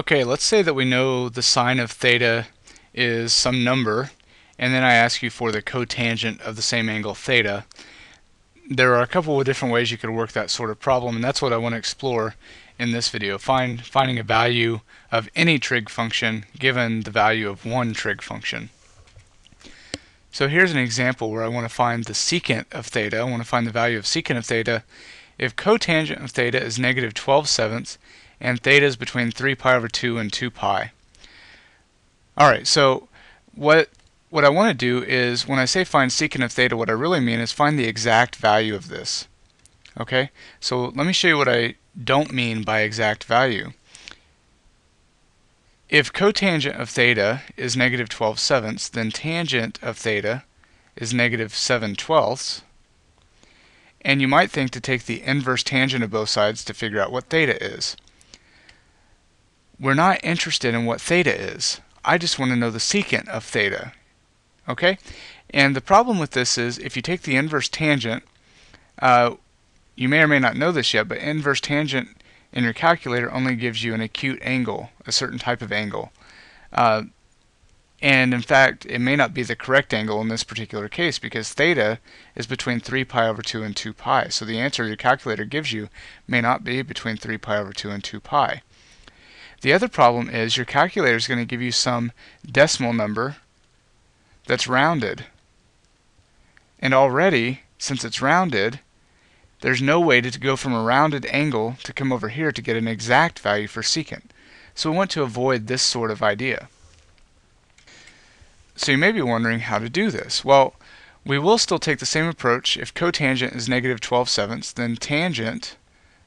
Okay, let's say that we know the sine of theta is some number, and then I ask you for the cotangent of the same angle theta. There are a couple of different ways you could work that sort of problem, and that's what I want to explore in this video. Finding a value of any trig function given the value of one trig function. So here's an example where I want to find the secant of theta. I want to find the value of secant of theta if cotangent of theta is negative 12/7 and theta is between 3 pi over 2 and 2 pi. Alright, so what I want to do is, when I say find secant of theta, what I really mean is find the exact value of this. Okay, so let me show you what I don't mean by exact value. If cotangent of theta is negative 12/7, then tangent of theta is negative 7/12. And you might think to take the inverse tangent of both sides to figure out what theta is. We're not interested in what theta is. I just want to know the secant of theta. Okay? And the problem with this is, if you take the inverse tangent, you may or may not know this yet, but inverse tangent in your calculator only gives you an acute angle, a certain type of angle. And in fact, it may not be the correct angle in this particular case, because theta is between 3 pi over 2 and 2 pi. So the answer your calculator gives you may not be between 3 pi over 2 and 2 pi. The other problem is your calculator is going to give you some decimal number that's rounded. And already, since it's rounded, there's no way to go from a rounded angle to come over here to get an exact value for secant. So we want to avoid this sort of idea. So you may be wondering how to do this. Well, we will still take the same approach. If cotangent is negative 12/7, then tangent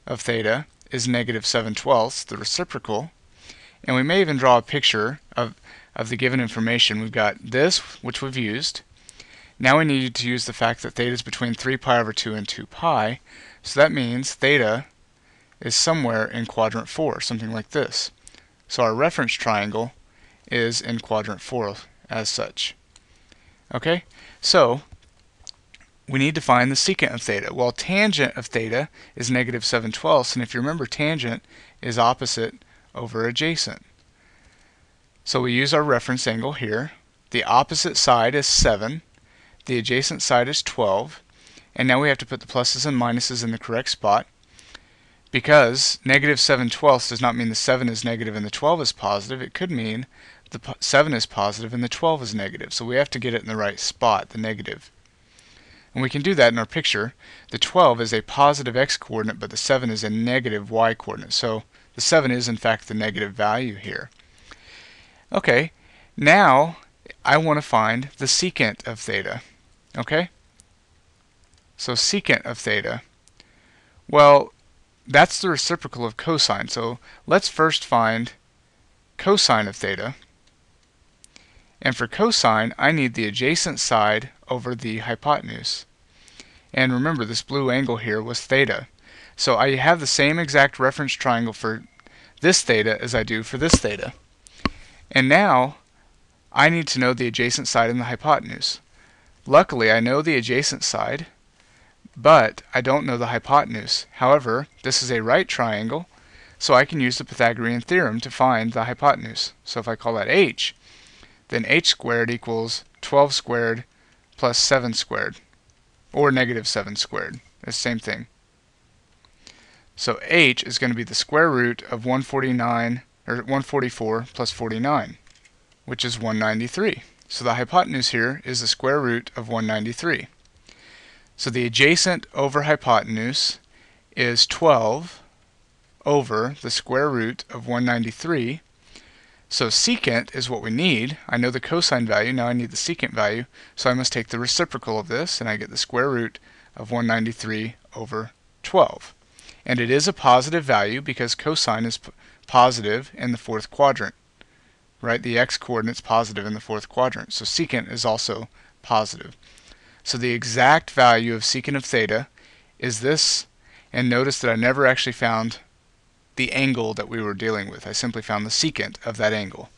of theta is negative 7/12, the reciprocal. And we may even draw a picture of the given information. We've got this, which we've used. Now we need to use the fact that theta is between 3 pi over 2 and 2 pi. So that means theta is somewhere in quadrant 4, something like this. So our reference triangle is in quadrant 4 as such. Okay, so we need to find the secant of theta. Well, tangent of theta is negative 7/12, and if you remember, tangent is opposite over adjacent. So we use our reference angle here. The opposite side is 7, the adjacent side is 12, and now we have to put the pluses and minuses in the correct spot. Because negative 7/12 does not mean the 7 is negative and the 12 is positive. It could mean the 7 is positive and the 12 is negative. So we have to get it in the right spot, the negative. And we can do that in our picture. The 12 is a positive x coordinate, but the 7 is a negative y coordinate. So the 7 is in fact the negative value here. Okay, now I want to find the secant of theta. Okay? So secant of theta. Well, that's the reciprocal of cosine. So let's first find cosine of theta. And for cosine, I need the adjacent side over the hypotenuse. And remember, this blue angle here was theta. So I have the same exact reference triangle for this theta as I do for this theta. And now I need to know the adjacent side and the hypotenuse. Luckily, I know the adjacent side, but I don't know the hypotenuse. However, this is a right triangle, so I can use the Pythagorean theorem to find the hypotenuse. So if I call that h, then h squared equals 12 squared plus 7 squared, or negative 7 squared. It's the same thing. So h is going to be the square root of 144 plus 49, which is 193. So the hypotenuse here is the square root of 193. So the adjacent over hypotenuse is 12 over the square root of 193. So secant is what we need. I know the cosine value, now I need the secant value, so I must take the reciprocal of this, and I get the square root of 193 over 12. And it is a positive value because cosine is positive in the fourth quadrant. Right? The x-coordinate's positive in the fourth quadrant, so secant is also positive. So the exact value of secant of theta is this, and notice that I never actually found the angle that we were dealing with. I simply found the secant of that angle.